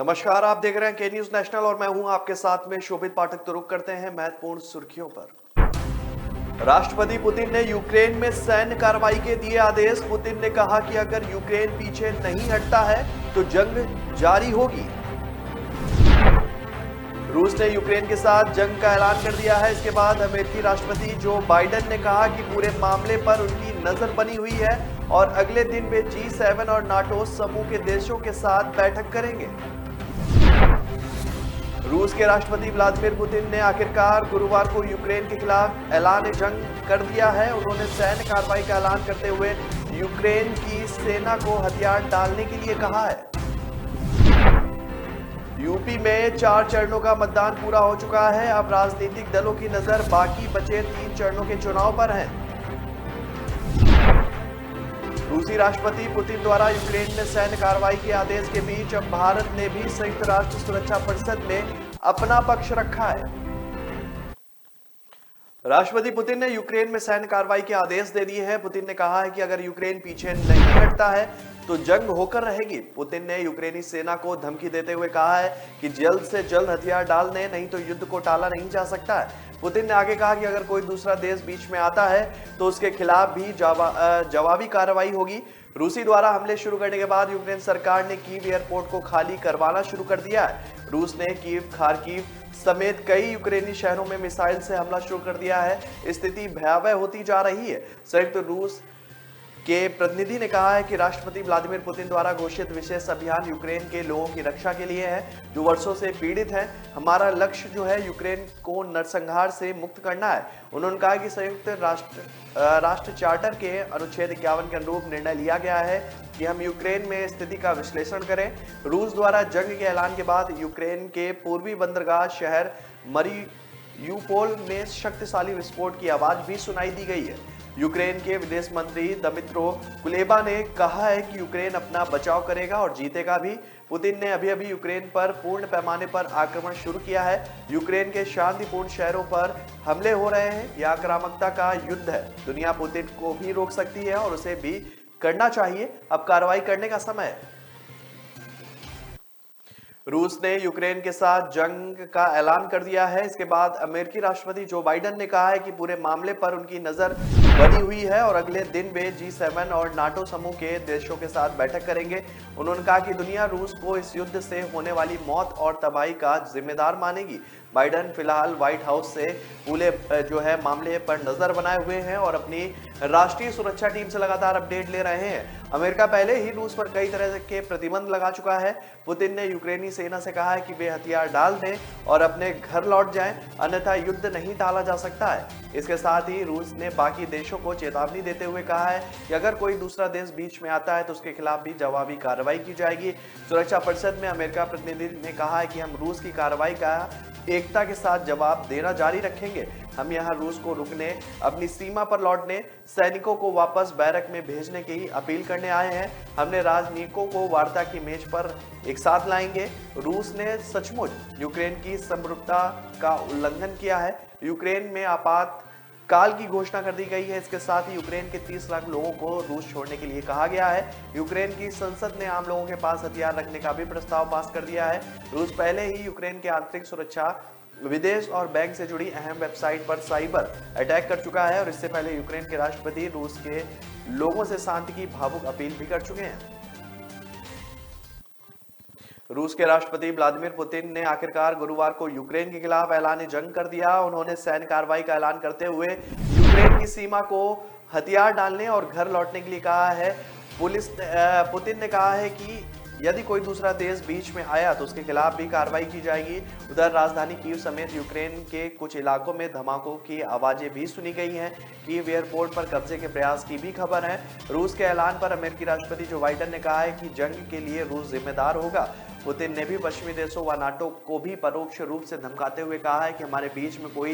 नमस्कार, आप देख रहे हैं के न्यूज नेशनल और मैं हूं आपके साथ में शोभित पाठक। तो रुक करते हैं महत्वपूर्ण सुर्खियों पर। राष्ट्रपति पुतिन ने यूक्रेन में सैन्य कार्रवाई के दिए आदेश। पुतिन ने कहा कि अगर यूक्रेन पीछे नहीं हटता है तो जंग जारी होगी। रूस ने यूक्रेन के साथ जंग का ऐलान कर दिया है। इसके बाद अमेरिकी राष्ट्रपति जो बाइडेन ने कहा कि पूरे मामले पर उनकी नजर बनी हुई है और अगले दिन वे G7 और नाटो समूह के देशों के साथ बैठक करेंगे। रूस के राष्ट्रपति व्लादिमीर पुतिन ने आखिरकार गुरुवार को यूक्रेन के खिलाफ ऐलान जंग कर दिया है। उन्होंने सैन्य कार्रवाई का ऐलान करते हुए यूक्रेन की सेना को हथियार डालने के लिए कहा है। यूपी में 4 चरणों का मतदान पूरा हो चुका है। अब राजनीतिक दलों की नजर बाकी बचे 3 चरणों के चुनाव पर है। रूसी राष्ट्रपति पुतिन द्वारा यूक्रेन में सैन्य कार्रवाई के आदेश के बीच अब भारत ने भी संयुक्त राष्ट्र सुरक्षा परिषद में अपना पक्ष रखा है। राष्ट्रपति पुतिन ने यूक्रेन में सैन्य कार्रवाई के आदेश दे दिए हैं। पुतिन ने कहा है कि अगर यूक्रेन पीछे नहीं हटता है तो जंग होकर रहेगी। पुतिन ने यूक्रेनी सेना को धमकी देते हुए कहा है कि जल्द से जल्द हथियार डाल दें, नहीं तो युद्ध को टाला नहीं जा सकता है। पुतिन ने आगे कहा कि अगर कोई दूसरा देश बीच में आता है तो उसके खिलाफ भी जवाबी कार्रवाई होगी। रूसी द्वारा हमले शुरू करने के बाद यूक्रेन सरकार ने कीव एयरपोर्ट को खाली करवाना शुरू कर दिया है। रूस ने कीव, खार्किव समेत कई यूक्रेनी शहरों में मिसाइल से हमला शुरू कर दिया है। स्थिति भयावह होती जा रही है। संयुक्त रूस के प्रतिनिधि ने कहा है कि राष्ट्रपति व्लादिमीर पुतिन द्वारा घोषित विशेष अभियान यूक्रेन के लोगों की रक्षा के लिए है जो वर्षों से पीड़ित हैं। हमारा लक्ष्य जो है यूक्रेन को नरसंहार से मुक्त करना है। उन्होंने कहा कि संयुक्त राष्ट्र चार्टर के अनुच्छेद 51 के अनुरूप निर्णय लिया गया है कि हम यूक्रेन में स्थिति का विश्लेषण करें। रूस द्वारा जंग के ऐलान के बाद यूक्रेन के पूर्वी बंदरगाह शहर मरियुपोल में शक्तिशाली विस्फोट की आवाज भी सुनाई दी गई है। यूक्रेन के विदेश मंत्री दमित्रो कुलेबा ने कहा है कि यूक्रेन अपना बचाव करेगा और जीतेगा भी। पुतिन ने अभी यूक्रेन पर पूर्ण पैमाने पर आक्रमण शुरू किया है। यूक्रेन के शांतिपूर्ण शहरों पर हमले हो रहे हैं। यह आक्रामकता का युद्ध है। दुनिया पुतिन को भी रोक सकती है और उसे भी करना चाहिए। अब कार्रवाई करने का समय है। रूस ने यूक्रेन के साथ जंग का ऐलान कर दिया है। इसके बाद अमेरिकी राष्ट्रपति जो बाइडेन ने कहा है कि पूरे मामले पर उनकी नजर बनी हुई है और अगले दिन वे G7 और नाटो समूह के देशों के साथ बैठक करेंगे। उन्होंने कहा कि दुनिया रूस को इस युद्ध से होने वाली मौत और तबाही का जिम्मेदार मानेगी। बाइडेन फिलहाल व्हाइट हाउस से पूरे जो है मामले पर नजर बनाए हुए हैं और अपनी राष्ट्रीय सुरक्षा टीम से लगातार अपडेट ले रहे हैं। अमेरिका पहले ही रूस पर कई तरह के प्रतिबंध लगा चुका है। पुतिन ने यूक्रेनी सेना से कहा है कि वे हथियार डाल दें और अपने घर लौट जाएं, अन्यथा युद्ध नहीं टाला जा सकता है। इसके साथ ही रूस ने बाकी देशों को चेतावनी देते हुए कहा है कि अगर कोई दूसरा देश बीच में आता है तो उसके खिलाफ भी जवाबी कार्रवाई की जाएगी। सुरक्षा परिषद में अमेरिका प्रतिनिधि ने कहा है कि हम रूस की कार्रवाई का एकता के साथ जवाब देना जारी रखेंगे। हम यहां रूस को रुकने, अपनी सीमा पर लौटने, सैनिकों को वापस बैरक में भेजने की अपील करने आए हैं। हमने राजनीतिकों को वार्ता की मेज पर एक साथ लाएंगे। रूस ने सचमुच यूक्रेन की समरूपता का उल्लंघन किया है। यूक्रेन में आपात काल की घोषणा कर दी गई है। इसके साथ ही यूक्रेन के 30 लाख लोगों को रूस छोड़ने के लिए कहा गया है। यूक्रेन की संसद ने आम लोगों के पास हथियार रखने का भी प्रस्ताव पास कर दिया है। रूस पहले ही यूक्रेन के आंतरिक सुरक्षा, विदेश और बैंक से जुड़ी अहम वेबसाइट पर साइबर अटैक कर चुका है और इससे पहले यूक्रेन के राष्ट्रपति रूस के लोगों से शांति की भावुक अपील भी कर चुके हैं। रूस के राष्ट्रपति व्लादिमीर पुतिन ने आखिरकार गुरुवार को यूक्रेन के खिलाफ ऐलान जंग कर दिया। उन्होंने सैन्य कार्रवाई का ऐलान करते हुए यूक्रेन की सीमा को हथियार डालने और घर लौटने के लिए कहा है। पुतिन ने कहा है कि यदि कोई दूसरा देश बीच में आया तो उसके खिलाफ भी कार्रवाई की जाएगी। उधर राजधानी कीव समेत यूक्रेन के कुछ इलाकों में धमाकों की आवाजें भी सुनी गई हैं। कीव एयरपोर्ट पर कब्जे के प्रयास की भी खबर है। रूस के ऐलान पर अमेरिकी राष्ट्रपति जो बाइडेन ने कहा है कि जंग के लिए रूस जिम्मेदार होगा। पुतिन ने भी पश्चिमी देशों व नाटो को भी परोक्ष रूप से धमकाते हुए कहा है कि हमारे बीच में कोई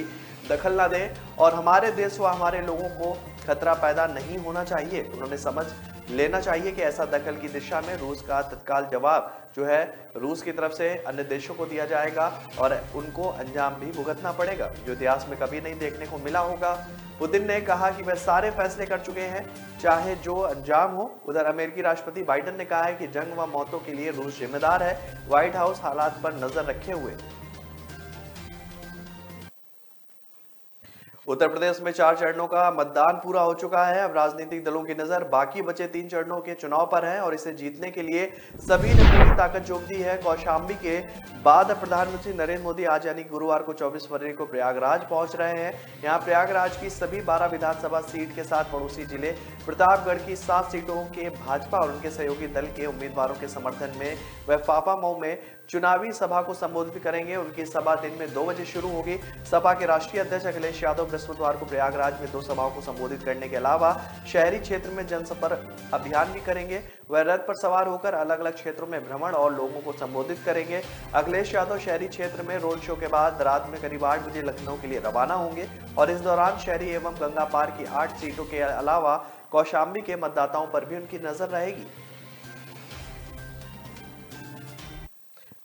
दखल न दे और हमारे देश व हमारे लोगों को खतरा पैदा नहीं होना चाहिए। उन्होंने समझ लेना चाहिए कि ऐसा दखल की दिशा में रूस का तत्काल जवाब जो है रूस की तरफ से अन्य देशों को दिया जाएगा और उनको अंजाम भी भुगतना पड़ेगा, जो इतिहास में कभी नहीं देखने को मिला होगा। पुतिन ने कहा कि वह सारे फैसले कर चुके हैं, चाहे जो अंजाम हो। उधर अमेरिकी राष्ट्रपति बाइडेन ने कहा है कि जंग व मौतों के लिए रूस जिम्मेदार है। व्हाइट हाउस हालात पर नजर रखे हुए। उत्तर प्रदेश में 4 चरणों का मतदान पूरा हो चुका है। अब राजनीतिक दलों की नजर बाकी बचे 3 चरणों के चुनाव पर है और इसे जीतने के लिए सभी ने पूरी ताकत झोंक दी है। कौशाम्बी के बाद प्रधानमंत्री नरेंद्र मोदी आज यानी गुरुवार को 24 फरवरी को प्रयागराज पहुंच रहे हैं। यहां प्रयागराज की सभी 12 विधानसभा सीट के साथ पड़ोसी जिले प्रतापगढ़ की 7 सीटों के भाजपा और उनके सहयोगी दल के उम्मीदवारों के समर्थन में वह फाफामऊ में चुनावी सभा को संबोधित करेंगे। उनकी सभा दिन में 2 बजे शुरू होगी। सपा के राष्ट्रीय अध्यक्ष अखिलेश यादव बृहस्पतिवार को प्रयागराज में 2 सभाओं को संबोधित करने के अलावा शहरी क्षेत्र में जनसंपर्क अभियान भी करेंगे। वह रथ पर सवार होकर अलग अलग क्षेत्रों में भ्रमण और लोगों को संबोधित करेंगे। अखिलेश यादव शहरी क्षेत्र में रोड शो के बाद रात में करीब 8 बजे लखनऊ के लिए रवाना होंगे और इस दौरान शहरी एवं गंगा पार की 8 सीटों के अलावा कौशाम्बी के मतदाताओं पर भी उनकी नजर रहेगी।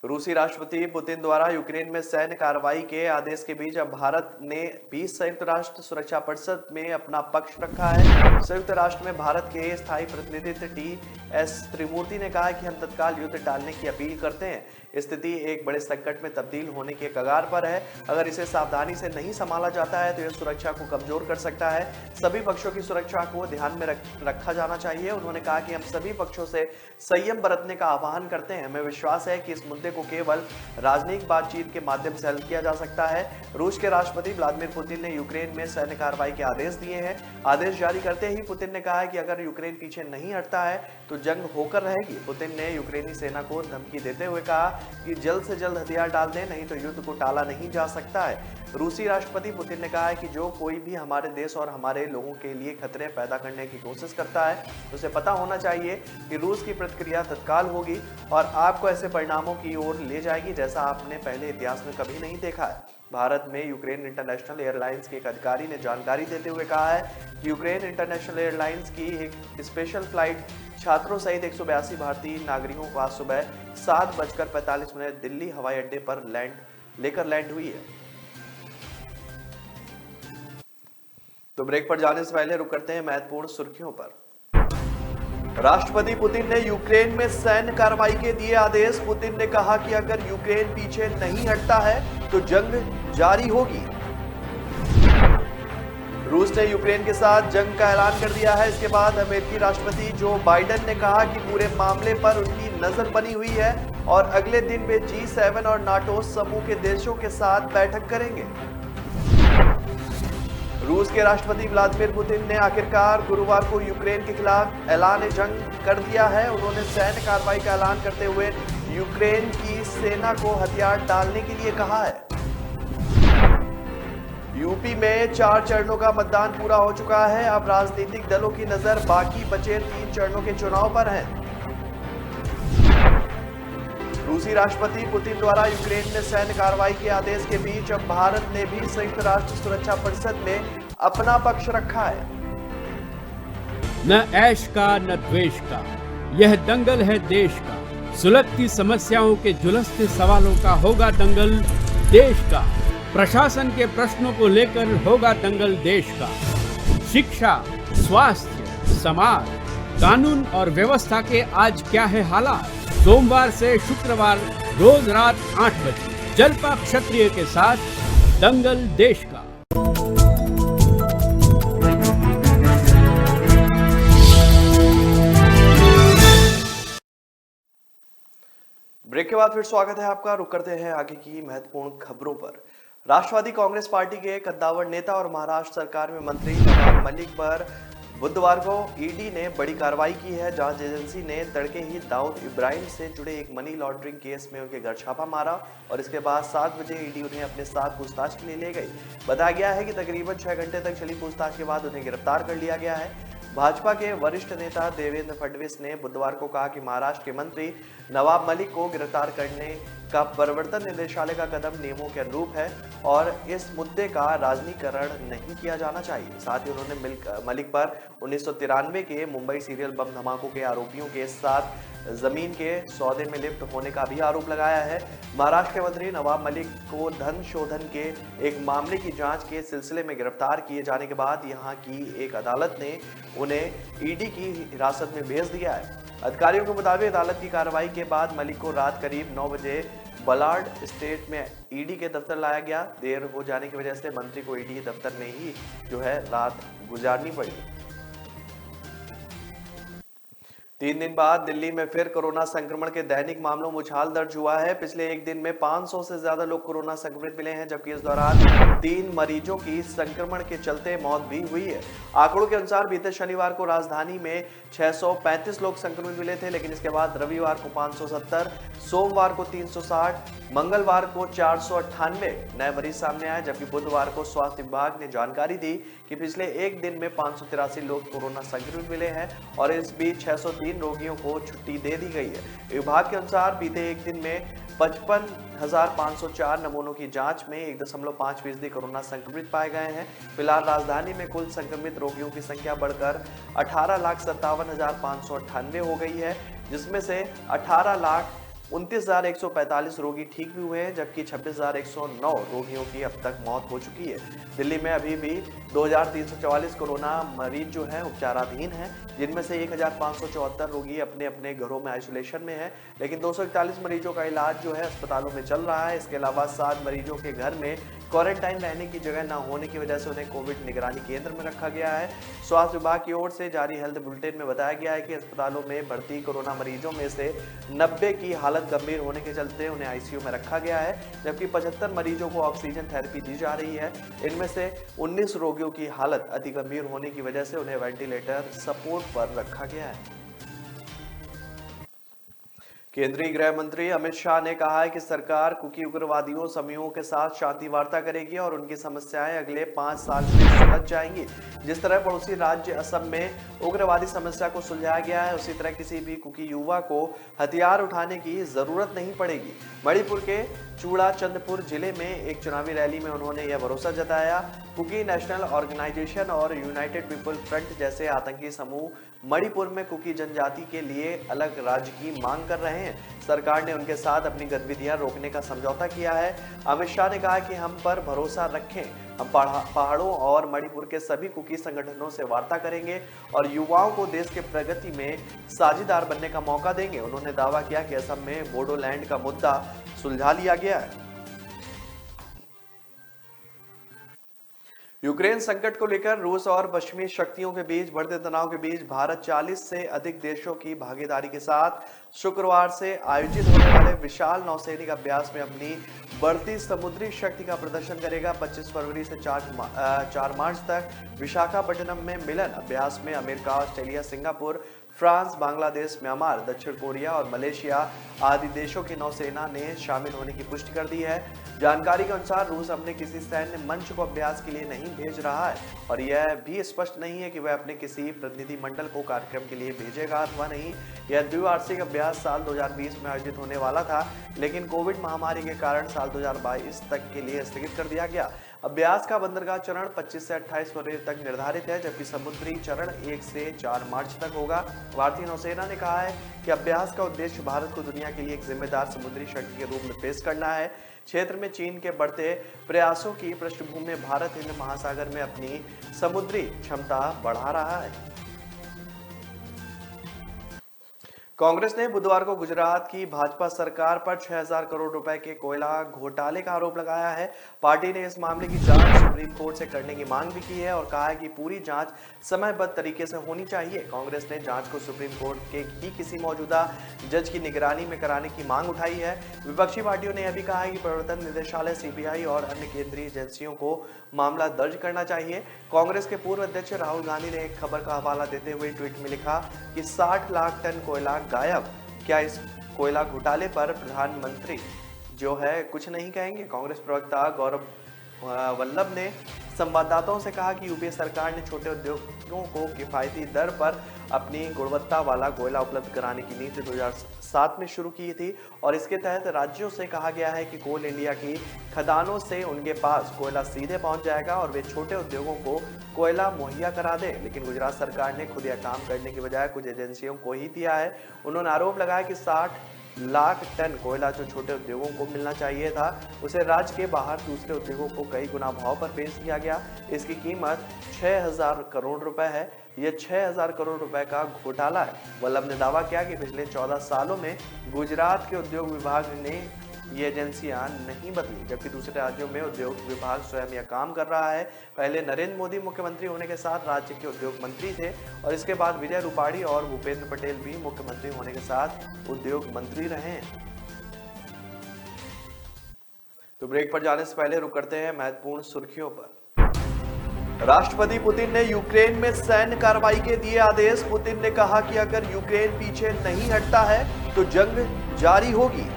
रूसी राष्ट्रपति पुतिन द्वारा यूक्रेन में सैन्य कार्रवाई के आदेश के बीच अब भारत ने भी संयुक्त राष्ट्र सुरक्षा परिषद में अपना पक्ष रखा है। संयुक्त राष्ट्र में भारत के स्थायी प्रतिनिधि टी.एस. त्रिमूर्ति ने कहा कि हम तत्काल युद्ध टालने की अपील करते हैं। स्थिति एक बड़े संकट में तब्दील होने के कगार पर है। अगर इसे सावधानी से नहीं संभाला जाता है तो यह सुरक्षा को कमजोर कर सकता है। सभी पक्षों की सुरक्षा को ध्यान में रखा जाना चाहिए। उन्होंने कहा कि हम सभी पक्षों से संयम बरतने का आह्वान करते हैं। हमें विश्वास है कि इस मुद्दे को केवल राजनीतिक बातचीत के माध्यम से हल किया जा सकता है। रूस के राष्ट्रपति व्लादिमीर पुतिन ने यूक्रेन में सैन्य कार्रवाई के आदेश दिए हैं। आदेश जारी करते ही पुतिन ने कहा है कि अगर यूक्रेन पीछे नहीं हटता है तो जंग होकर रहेगी। पुतिन ने यूक्रेनी सेना को धमकी देते हुए कहा कि जल्द से जल्द हथियार डाल दें, नहीं तो युद्ध को टाला नहीं जा सकता है। रूसी राष्ट्रपति पुतिन ने कहा है कि जो कोई भी हमारे देश और हमारे लोगों के लिए खतरे पैदा करने की कोशिश करता है उसे पता होना चाहिए कि रूस की प्रतिक्रिया तत्काल होगी और आपको ऐसे परिणामों की ओर ले जाएगी जैसा आपने पहले इतिहास में कभी नहीं देखा है। भारत में यूक्रेन इंटरनेशनल एयरलाइंस के एक अधिकारी ने जानकारी देते हुए कहा है कि यूक्रेन इंटरनेशनल एयरलाइंस की एक स्पेशल फ्लाइट छात्रों सहित 182 भारतीय नागरिकों को आज सुबह 7:45 दिल्ली हवाई अड्डे पर लैंड हुई है। तो ब्रेक पर जाने से पहले रुक करते हैं महत्वपूर्ण सुर्खियों पर। राष्ट्रपति पुतिन ने यूक्रेन में सैन्य कार्रवाई के दिए आदेश। पुतिन ने कहा कि अगर यूक्रेन पीछे नहीं हटता है तो जंग जारी होगी। रूस ने यूक्रेन के साथ जंग का ऐलान कर दिया है। इसके बाद अमेरिकी राष्ट्रपति जो बाइडेन ने कहा कि पूरे मामले पर उनकी नजर बनी हुई है और अगले दिन वे G7 और नाटो समूह के देशों के साथ बैठक करेंगे। रूस के राष्ट्रपति व्लादिमीर पुतिन ने आखिरकार गुरुवार को यूक्रेन के खिलाफ ऐलान जंग कर दिया है। उन्होंने सैन्य कार्रवाई का ऐलान करते हुए यूक्रेन की सेना को हथियार डालने के लिए कहा है। यूपी में 4 चरणों का मतदान पूरा हो चुका है। अब राजनीतिक दलों की नजर बाकी बचे 3 चरणों के चुनाव पर है। रूसी राष्ट्रपति पुतिन द्वारा यूक्रेन में सैन्य कार्रवाई के आदेश के बीच अब भारत ने भी संयुक्त राष्ट्र सुरक्षा परिषद में अपना पक्ष रखा है। न ऐश का न द्वेष का, यह दंगल है देश का। सुलगती समस्याओं के झुलसते सवालों का होगा दंगल देश का। प्रशासन के प्रश्नों को लेकर होगा दंगल देश का। शिक्षा, स्वास्थ्य, समाज, कानून और व्यवस्था के आज क्या है हालात। सोमवार से शुक्रवार रोज रात 8 बजे जलपा क्षत्रिय के साथ दंगल देश का। ब्रेक के बाद फिर स्वागत है आपका। रुक करते हैं आगे की महत्वपूर्ण खबरों पर। राष्ट्रवादी कांग्रेस पार्टी के कद्दावर नेता और महाराष्ट्र सरकार में मंत्री नवाब मलिक पर बुधवार को ईडी ने बड़ी कार्रवाई की है। जांच एजेंसी ने तड़के ही दाऊद इब्राहिम से जुड़े एक मनी लॉन्ड्रिंग केस में उनके घर छापा मारा और इसके बाद 7 बजे ईडी उन्हें अपने साथ पूछताछ के लिए ले गई। बताया गया है कि तकरीबन 6 घंटे तक चली पूछताछ के बाद उन्हें गिरफ्तार कर लिया गया है। भाजपा के वरिष्ठ नेता देवेंद्र फडणवीस ने बुधवार को कहा कि महाराष्ट्र के मंत्री नवाब मलिक को गिरफ्तार करने का प्रवर्तन निदेशालय का कदम नियमों के अनुरूप है और इस मुद्दे का राजनीतिकरण नहीं किया जाना चाहिए। साथ ही उन्होंने मलिक पर 1993 के मुंबई सीरियल बम धमाकों के आरोपियों के साथ जमीन के सौदे में लिप्त होने का भी आरोप लगाया है। महाराष्ट्र के मंत्री नवाब मलिक को धन शोधन के एक मामले की जांच के सिलसिले में गिरफ्तार किए जाने के बाद यहां की एक अदालत ने उन्हें ईडी की हिरासत में भेज दिया है। अधिकारियों के मुताबिक अदालत की कार्रवाई के बाद मलिक को रात करीब 9 बजे बलाड स्टेट में ईडी के दफ्तर लाया गया। देर हो जाने की वजह से मंत्री को ईडी के दफ्तर में ही रात गुजारनी पड़ी। 3 दिन बाद दिल्ली में फिर कोरोना संक्रमण के दैनिक मामलों में उछाल दर्ज हुआ है। पिछले एक दिन में 500 से ज्यादा लोग कोरोना संक्रमित मिले हैं, जबकि इस दौरान 3 मरीजों की संक्रमण के चलते मौत भी हुई है। आंकड़ों के अनुसार बीते शनिवार को राजधानी में 635 लोग संक्रमित मिले थे, लेकिन इसके बाद रविवार को 570, सोमवार को 360, मंगलवार को 498 नए मरीज सामने आए, जबकि बुधवार को स्वास्थ्य विभाग ने जानकारी दी कि पिछले एक दिन में 583 लोग कोरोना संक्रमित मिले हैं और इस बीच 603 रोगियों को छुट्टी दे दी गई है। विभाग के अनुसार बीते एक दिन में 55,504 नमूनों की जांच में 1.5% कोरोना संक्रमित पाए गए हैं। फिलहाल राजधानी में कुल संक्रमित रोगियों की संख्या बढ़कर 18,57,598 हो गई है, जिसमें से 18,29,145 रोगी ठीक भी हुए हैं, जबकि 26,109 रोगियों की अब तक मौत हो चुकी है। दिल्ली में अभी भी 2,344 कोरोना मरीज उपचाराधीन हैं, जिनमें से 1,574 रोगी अपने अपने घरों में आइसोलेशन में हैं, लेकिन 241 मरीजों का इलाज अस्पतालों में चल रहा है। इसके अलावा 7 मरीजों के घर में क्वारंटाइन रहने की जगह न होने की वजह से उन्हें कोविड निगरानी केंद्र में रखा गया है। स्वास्थ्य विभाग की ओर से जारी हेल्थ बुलेटिन में बताया गया है कि अस्पतालों में भर्ती कोरोना मरीजों में से 90 की हालत गंभीर होने के चलते उन्हें आईसीयू में रखा गया है, जबकि 75 मरीजों को ऑक्सीजन थेरेपी दी जा रही है। इनमें से 19 रोगियों की हालत अति गंभीर होने की वजह से उन्हें वेंटिलेटर सपोर्ट पर रखा गया है। केंद्रीय गृह मंत्री अमित शाह ने कहा है कि सरकार कुकी उग्रवादियों समूहों के साथ शांति वार्ता करेगी और उनकी समस्याएं अगले 5 साल में सुलझ जाएंगी। जिस तरह पड़ोसी राज्य असम में उग्रवादी समस्या को सुलझाया गया है, उसी तरह किसी भी कुकी युवा को हथियार उठाने की जरूरत नहीं पड़ेगी। मणिपुर के चूड़ाचंदपुर जिले में एक चुनावी रैली में उन्होंने यह भरोसा जताया। कुकी नेशनल ऑर्गेनाइजेशन और यूनाइटेड पीपल फ्रंट जैसे आतंकी समूह मणिपुर में कुकी जनजाति के लिए अलग राज्य की मांग कर रहे हैं। सरकार ने उनके साथ अपनी गतिविधियां रोकने का समझौता किया है। अमित शाह ने कहा कि हम पर भरोसा रखें, हम पहाड़ों और मणिपुर के सभी कुकी संगठनों से वार्ता करेंगे और युवाओं को देश के प्रगति में साझेदार बनने का मौका देंगे। उन्होंने दावा किया कि असम में बोडोलैंड का मुद्दा सुलझा लिया गया है। यूक्रेन संकट को लेकर रूस और पश्चिमी शक्तियों के बीच बढ़ते तनाव के बीच भारत 40 से अधिक देशों की भागीदारी के साथ शुक्रवार से आयोजित होने वाले विशाल नौसैनिक अभ्यास में अपनी बढ़ती समुद्री शक्ति का प्रदर्शन करेगा। 25 फरवरी से 4 मार्च तक विशाखापट्टनम में मिलन अभ्यास में America, Australia, Singapore, France, Bangladesh, Myanmar, दक्षिण कोरिया और मलेशिया आदि देशों की नौसेना ने शामिल होने की पुष्टि कर दी है। जानकारी के अनुसार रूस अपने किसी सैन्य मंच को अभ्यास के लिए नहीं भेज रहा है और यह भी स्पष्ट नहीं है कि वह अपने किसी प्रतिनिधिमंडल को कार्यक्रम के लिए भेजेगा अथवा नहीं। यह द्विवार्षिक अभ्यास साल 2020 में आयोजित होने वाला था, लेकिन कोविड महामारी के कारण साल 2022 तक के लिए स्थगित कर दिया गया। अभ्यास का बंदरगाह चरण 25 से 28 फरवरी तक निर्धारित है, जबकि समुद्री चरण 1 से 4 मार्च तक होगा। भारतीय नौसेना ने कहा है कि अभ्यास का उद्देश्य भारत को दुनिया के लिए एक जिम्मेदार समुद्री शक्ति के रूप में पेश करना है। क्षेत्र में चीन के बढ़ते प्रयासों की पृष्ठभूमि में भारत हिंद महासागर में अपनी समुद्री क्षमता बढ़ा रहा है। कांग्रेस ने बुधवार को गुजरात की भाजपा सरकार पर 6,000 करोड़ रुपए के कोयला घोटाले का आरोप लगाया है। पार्टी ने इस मामले की जांच सुप्रीम कोर्ट से करने की मांग भी की है और कहा है कि पूरी जांच समयबद्ध तरीके से होनी चाहिए। कांग्रेस ने जांच को सुप्रीम कोर्ट के ही किसी मौजूदा जज की निगरानी में कराने की मांग उठाई है। विपक्षी पार्टियों ने यह भी कहा है कि प्रवर्तन निदेशालय, सीबीआई और अन्य केंद्रीय एजेंसियों को मामला दर्ज करना चाहिए। कांग्रेस के पूर्व अध्यक्ष राहुल गांधी ने एक खबर का हवाला देते हुए ट्वीट में लिखा कि 60 लाख टन कोयला गायब। क्या इस कोयला घोटाले पर प्रधानमंत्री कुछ नहीं कहेंगे? कांग्रेस प्रवक्ता गौरव वल्लभ ने संवाददाताओं से कहा कि यूपीए सरकार ने छोटे उद्योगों को किफायती दर पर अपनी गुणवत्ता वाला कोयला उपलब्ध कराने की नीति 2007 में शुरू की थी और इसके तहत राज्यों से कहा गया है कि कोल इंडिया की खदानों से उनके पास कोयला सीधे पहुंच जाएगा और वे छोटे उद्योगों को कोयला मुहैया करा दें। लेकिन गुजरात सरकार ने खुद यह काम करने की बजाय कुछ एजेंसियों को ही दिया है। उन्होंने आरोप लगाया कि 60 लाख टन कोयला जो छोटे उद्योगों को मिलना चाहिए था उसे राज्य के बाहर दूसरे उद्योगों को कई गुना भाव पर पेश किया गया। इसकी कीमत 6000 करोड़ रुपए है। यह 6000 करोड़ रुपए का घोटाला है। वल्लभ ने दावा किया कि पिछले 14 सालों में गुजरात के उद्योग विभाग ने ये एजेंसियां नहीं बदली, जबकि दूसरे राज्यों में उद्योग विभाग स्वयं यह काम कर रहा है। पहले नरेंद्र मोदी मुख्यमंत्री होने के साथ राज्य के उद्योग मंत्री थे और इसके बाद विजय रूपाणी और भूपेंद्र पटेल भी मुख्यमंत्री होने के साथ उद्योग मंत्री रहे हैं। तो ब्रेक पर जाने से पहले रुक करते हैं महत्वपूर्ण सुर्खियों पर। राष्ट्रपति पुतिन ने यूक्रेन में सैन्य कार्रवाई के दिए आदेश। पुतिन ने कहा कि अगर यूक्रेन पीछे नहीं हटता है तो जंग जारी होगी।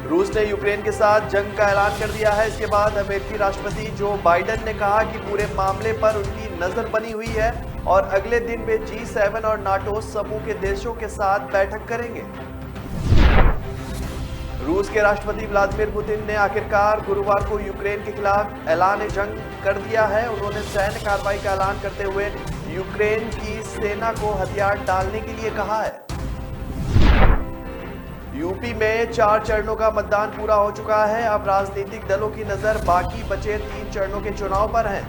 रूस ने यूक्रेन के साथ जंग का ऐलान कर दिया है। इसके बाद अमेरिकी राष्ट्रपति जो बाइडेन ने कहा कि पूरे मामले पर उनकी नजर बनी हुई है और अगले दिन वे G7 और नाटो समूह के देशों के साथ बैठक करेंगे। रूस के राष्ट्रपति व्लादिमीर पुतिन ने आखिरकार गुरुवार को यूक्रेन के खिलाफ ऐलान जंग कर दिया है। उन्होंने सैन्य कार्रवाई का ऐलान करते हुए यूक्रेन की सेना को हथियार डालने के लिए कहा है। यूपी में 4 चरणों का मतदान पूरा हो चुका है। अब राजनीतिक दलों की नजर बाकी बचे 3 चरणों के चुनाव पर है।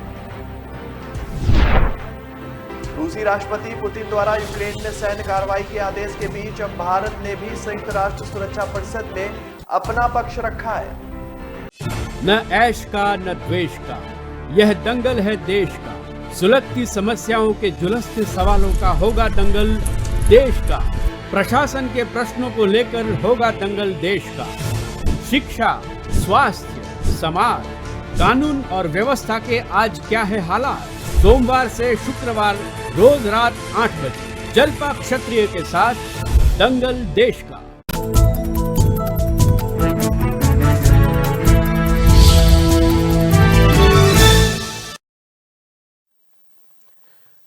रूसी राष्ट्रपति पुतिन द्वारा यूक्रेन में सैन्य कार्रवाई के आदेश के बीच अब भारत ने भी संयुक्त राष्ट्र सुरक्षा परिषद में अपना पक्ष रखा है। न ऐश का न द्वेष का, यह दंगल है देश का। सुलगती समस्याओं के जुलसते सवालों का होगा दंगल देश का। प्रशासन के प्रश्नों को लेकर होगा दंगल देश का। शिक्षा, स्वास्थ्य, समाज, कानून और व्यवस्था के आज क्या है हालात। सोमवार से शुक्रवार रोज रात 8 बजे जलपा क्षत्रिय के साथ दंगल देश का।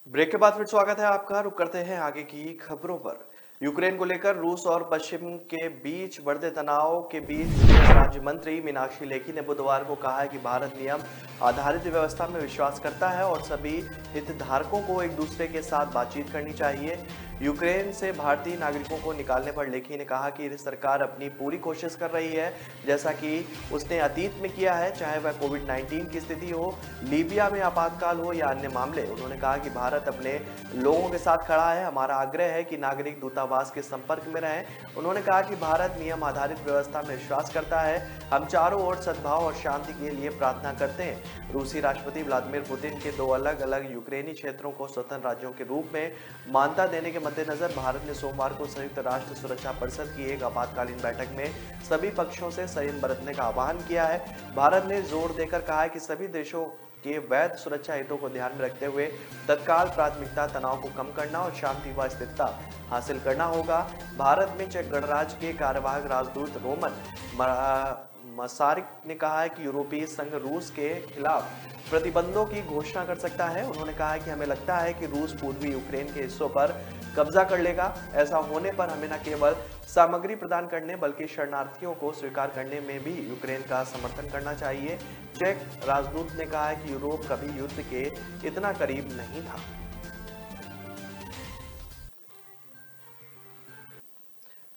ब्रेक के बाद फिर स्वागत है आपका। रुक करते हैं आगे की खबरों पर। यूक्रेन को लेकर रूस और पश्चिम के बीच बढ़ते तनाव के बीच विदेश राज्य मंत्री मीनाक्षी लेखी ने बुधवार को कहा है कि भारत नियम आधारित व्यवस्था में विश्वास करता है और सभी हितधारकों को एक दूसरे के साथ बातचीत करनी चाहिए। यूक्रेन से भारतीय नागरिकों को निकालने पर लेखी ने कहा कि सरकार अपनी पूरी कोशिश कर रही है, जैसा कि उसने अतीत में किया है, चाहे वह कोविड-19 की स्थिति हो, लीबिया में आपातकाल हो या अन्य मामले। उन्होंने कहा कि भारत अपने लोगों के साथ खड़ा है। हमारा आग्रह है कि नागरिक दूतावास के संपर्क में रहें। उन्होंने कहा कि भारत नियम आधारित व्यवस्था में विश्वास करता है। हम चारों ओर सद्भाव और शांति के लिए प्रार्थना करते हैं। रूसी राष्ट्रपति व्लादिमीर पुतिन के 2 अलग अलग यूक्रेनी क्षेत्रों को स्वतंत्र राज्यों के रूप में मान्यता देने के मद्देनजर भारत ने सोमवार को संयुक्त राष्ट्र सुरक्षा परिषद की एक आपातकालीन बैठक में सभी पक्षों से संयम बरतने का आह्वान किया है। भारत ने जोर देकर कहा है कि सभी देशों के वैध सुरक्षा हितों को ध्यान में रखते हुए तत्काल प्राथमिकता तनाव को कम करना और शांति व स्थिरता हासिल करना होगा। भारत में चेक गणराज्य के कार्यवाहक राजदूत रोमन मसारिक ने कहा है कि यूरोपीय संघ रूस के खिलाफ प्रतिबंधों की घोषणा कर सकता है। उन्होंने कहा है कि हमें लगता है कि रूस पूर्वी यूक्रेन के हिस्सों पर कब्जा कर लेगा। ऐसा होने पर हमें न केवल सामग्री प्रदान करने बल्कि शरणार्थियों को स्वीकार करने में भी यूक्रेन का समर्थन करना चाहिए। चेक राजदूत ने कहा है कि यूरोप कभी युद्ध के इतना करीब नहीं था।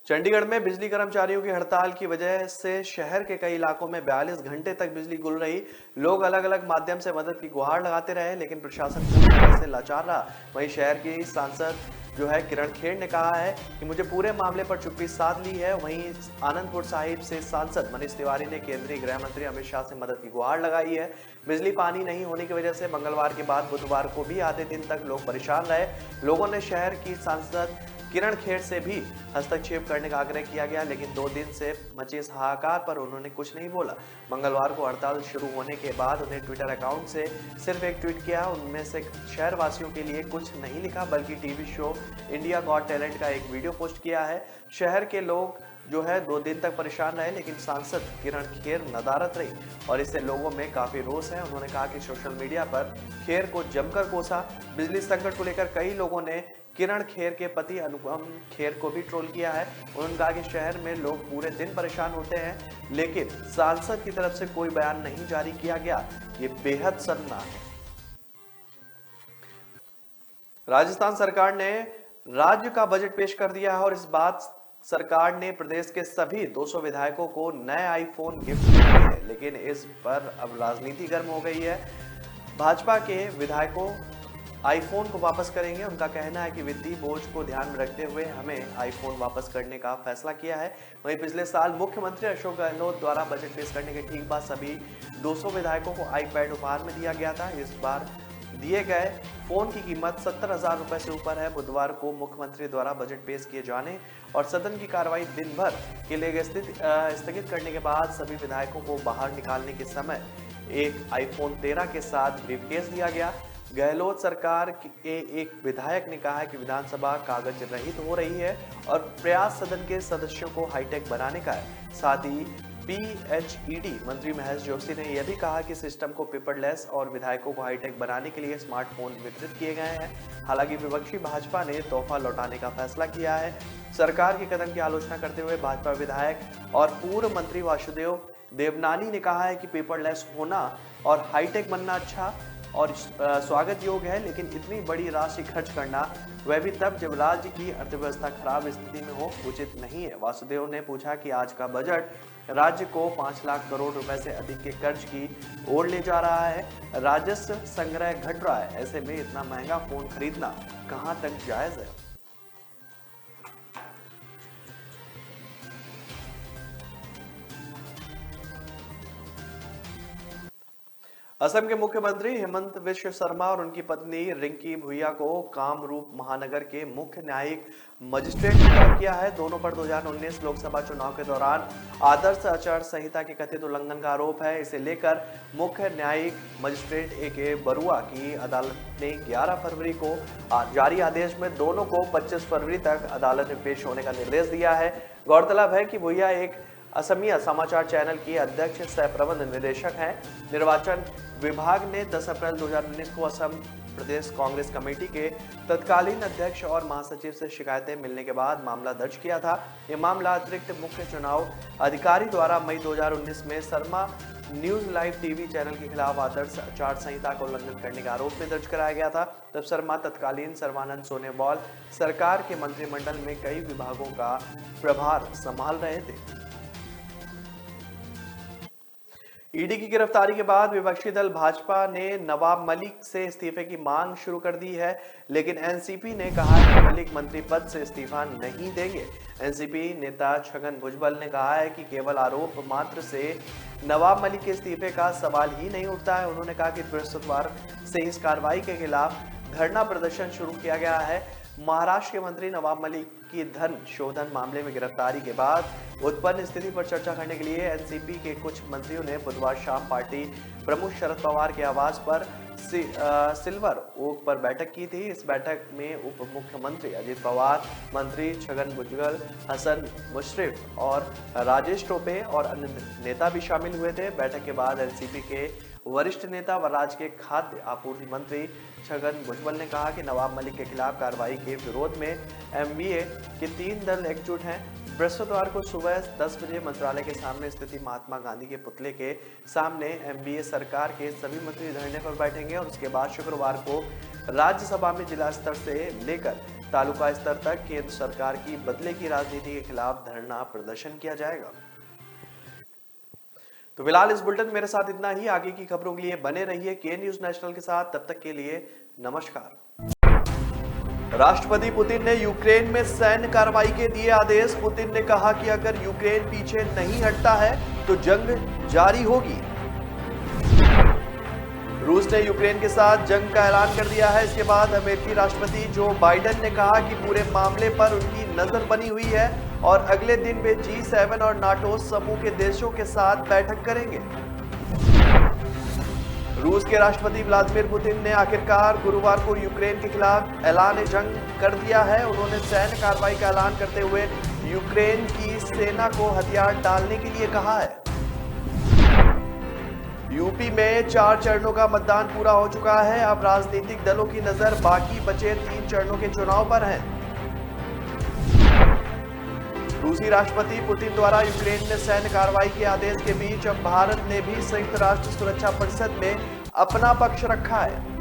चंडीगढ़ में बिजली कर्मचारियों की हड़ताल की वजह से शहर के कई इलाकों में 42 घंटे तक बिजली गुल रही। लोग अलग अलग माध्यम से मदद की गुहार लगाते रहे, लेकिन प्रशासन पूरी तरह से लाचार रहा। वहीं शहर की सांसद जो है किरण खेर ने कहा है कि मुझे पूरे मामले पर चुप्पी साध ली है। वहीं आनंदपुर साहिब से सांसद मनीष तिवारी ने केंद्रीय गृह मंत्री अमित शाह से मदद की गुहार लगाई है। बिजली पानी नहीं होने की वजह से मंगलवार के बाद बुधवार को भी आधे दिन तक लोग परेशान रहे। लोगों ने शहर की सांसद किरण खेर से भी हस्तक्षेप करने का आग्रह किया गया, लेकिन 2 दिन से मचे इस हाहाकार पर उन्होंने कुछ नहीं बोला। मंगलवार को हड़ताल शुरू होने के बाद उन्हें ट्विटर अकाउंट से सिर्फ एक ट्वीट किया। उनमें से शहर वासियों के लिए कुछ नहीं लिखा, बल्कि TV show India got talent का एक वीडियो पोस्ट किया है। शहर के लोग जो है 2 दिन तक परेशान रहे, लेकिन सांसद किरण खेर नदारद रही और इससे लोगों में काफी रोष है। उन्होंने कहा कि सोशल मीडिया पर खेर को जमकर कोसा। बिजली संकट को लेकर कई लोगों ने किरण खेर के पति अनुपम खेर को भी ट्रोल किया है। उन्होंने कहा कि शहर में लोग पूरे दिन परेशान होते हैं, लेकिन सांसद की तरफ से कोई बयान नहीं जारी किया गया। ये बेहद शर्मनाक है। राजस्थान सरकार ने राज्य का बजट पेश कर दिया है और इस बात सरकार ने प्रदेश के सभी 200 विधायकों को नए आईफोन गिफ्ट किए हैं, लेकिन इस पर अब राजनीति गर्म हो गई है। भाजपा के विधायकों आईफोन को वापस करेंगे। उनका कहना है कि वित्तीय बोझ को ध्यान में रखते हुए हमें आईफोन वापस करने का फैसला किया है। वहीं पिछले साल मुख्यमंत्री अशोक गहलोत द्वारा बजट पेश करने के ठीक बाद सभी 200 विधायकों को आईपैड उपहार में दिया गया था। इस बार दिए गए फोन की कीमत 70,000 रुपए से ऊपर है। बुधवार को मुख्यमंत्री द्वारा बजट पेश किए जाने और सदन की कार्रवाई दिन भर के लिए स्थगित करने के बाद सभी विधायकों को बाहर निकालने के समय एक आईफोन 13 के साथ ब्रीफकेस दिया गया। गहलोत सरकार के एक विधायक ने कहा है कि विधानसभा कागज रहित हो रही है और प्रयास सदन के सदस्यों को हाईटेक बनाने का है। साथ ही PHED मंत्री महेश जोशी ने यह भी कहा कि सिस्टम को पेपरलेस और विधायकों को हाईटेक बनाने के लिए स्मार्टफोन वितरित किए गए हैं। हालांकि विपक्षी भाजपा ने तोहफा लौटाने का फैसला किया है। सरकार के कदम की आलोचना करते हुए भाजपा विधायक और पूर्व मंत्री वासुदेव देवनानी ने कहा है कि पेपरलेस होना और हाईटेक बनना अच्छा और स्वागत योग्य है, लेकिन इतनी बड़ी राशि खर्च करना, वह भी तब जब राज्य की अर्थव्यवस्था खराब स्थिति में हो, उचित नहीं है। वासुदेव ने पूछा कि आज का बजट राज्य को 5 लाख करोड़ रुपए से अधिक के कर्ज की ओर ले जा रहा है। राजस्व संग्रह घट रहा है, ऐसे में इतना महंगा फोन खरीदना कहां तक जायज है। असम के मुख्यमंत्री हेमंत बिश्व शर्मा और उनकी पत्नी रिंकी भुइया को कामरूप महानगर के मुख्य न्यायिक मजिस्ट्रेट ने तलब किया है। दोनों पर 2019 लोकसभा चुनाव के दौरान आदर्श आचार संहिता के कथित उल्लंघन का आरोप है। इसे लेकर मुख्य न्यायिक मजिस्ट्रेट AK बरुआ की अदालत ने 11 फरवरी को जारी आदेश में दोनों को 25 फरवरी तक अदालत में पेश होने का निर्देश दिया है। गौरतलब है कि भुइया एक असमिया समाचार चैनल की अध्यक्ष सह प्रबंध निदेशक हैं। निर्वाचन विभाग ने 10 अप्रैल 2019 को असम प्रदेश कांग्रेस कमेटी के तत्कालीन अध्यक्ष और महासचिव से शिकायतें मिलने के बाद मामला दर्ज किया था। यह मामला अतिरिक्त मुख्य चुनाव अधिकारी द्वारा मई 2019 में Sharma news live TV channel के खिलाफ आदर्श आचार संहिता का उल्लंघन करने का आरोप में दर्ज कराया गया था। तब शर्मा तत्कालीन सर्बानंद सोनोवाल सरकार के मंत्रिमंडल में कई विभागों का प्रभार संभाल रहे थे। ईडी की गिरफ्तारी के बाद विपक्षी दल भाजपा ने नवाब मलिक से इस्तीफे की मांग शुरू कर दी है, लेकिन एनसीपी ने कहा है कि मलिक मंत्री पद से इस्तीफा नहीं देंगे। एनसीपी नेता छगन भुजबल ने कहा है कि केवल आरोप मात्र से नवाब मलिक के इस्तीफे का सवाल ही नहीं उठता है। उन्होंने कहा कि बृहस्पतिवार से इस कार्रवाई के खिलाफ धरना प्रदर्शन शुरू किया गया है। महाराष्ट्र के मंत्री नवाब मलिक की धन शोधन मामले में गिरफ्तारी के बाद उत्पन्न स्थिति पर चर्चा करने के लिए एनसीपी के कुछ मंत्रियों ने बुधवार शाम पार्टी प्रमुख शरद पवार के आवास पर सिल्वर ओक पर बैठक की थी। इस बैठक में उप मुख्यमंत्री अजित पवार, मंत्री छगन भुजबल, हसन मुश्रीफ और राजेश टोपे और अन्य नेता भी शामिल हुए थे। बैठक के बाद एनसीपी के वरिष्ठ नेता व राज्य के खाद्य आपूर्ति मंत्री छगन भुजबल ने कहा कि नवाब मलिक के खिलाफ कार्रवाई के विरोध में एमबीए के 3 दल एकजुट हैं। बृहस्पतिवार को सुबह 10 बजे मंत्रालय के सामने स्थित महात्मा गांधी के पुतले के सामने एमबीए सरकार के सभी मंत्री धरने पर बैठेंगे और उसके बाद शुक्रवार को राज्यसभा में जिला स्तर से लेकर तालुका स्तर तक केंद्र सरकार की बदले की राजनीति के खिलाफ धरना प्रदर्शन किया जाएगा। तो फिलहाल इस बुलेटिन मेरे साथ इतना ही। आगे की खबरों के लिए बने रहिए के न्यूज नेशनल के साथ। तब तक के लिए नमस्कार। राष्ट्रपति पुतिन ने यूक्रेन में सैन्य कार्रवाई के दिए आदेश। पुतिन ने कहा कि अगर यूक्रेन पीछे नहीं हटता है तो जंग जारी होगी। रूस ने यूक्रेन के साथ जंग का ऐलान कर दिया है। इसके बाद अमेरिकी राष्ट्रपति जो बाइडेन ने कहा कि पूरे मामले पर उनकी नजर बनी हुई है और अगले दिन वे G7 और नाटो समूह के देशों के साथ बैठक करेंगे। रूस के राष्ट्रपति व्लादिमीर पुतिन ने आखिरकार गुरुवार को यूक्रेन के खिलाफ ऐलान जंग कर दिया है। उन्होंने सैन्य कार्रवाई का ऐलान करते हुए यूक्रेन की सेना को हथियार डालने के लिए कहा है। यूपी में 4 चरणों का मतदान पूरा हो चुका है। अब राजनीतिक दलों की नजर बाकी बचे 3 चरणों के चुनाव पर है। रूसी राष्ट्रपति पुतिन द्वारा यूक्रेन में सैन्य कार्रवाई के आदेश के बीच अब भारत ने भी संयुक्त राष्ट्र सुरक्षा परिषद में अपना पक्ष रखा है।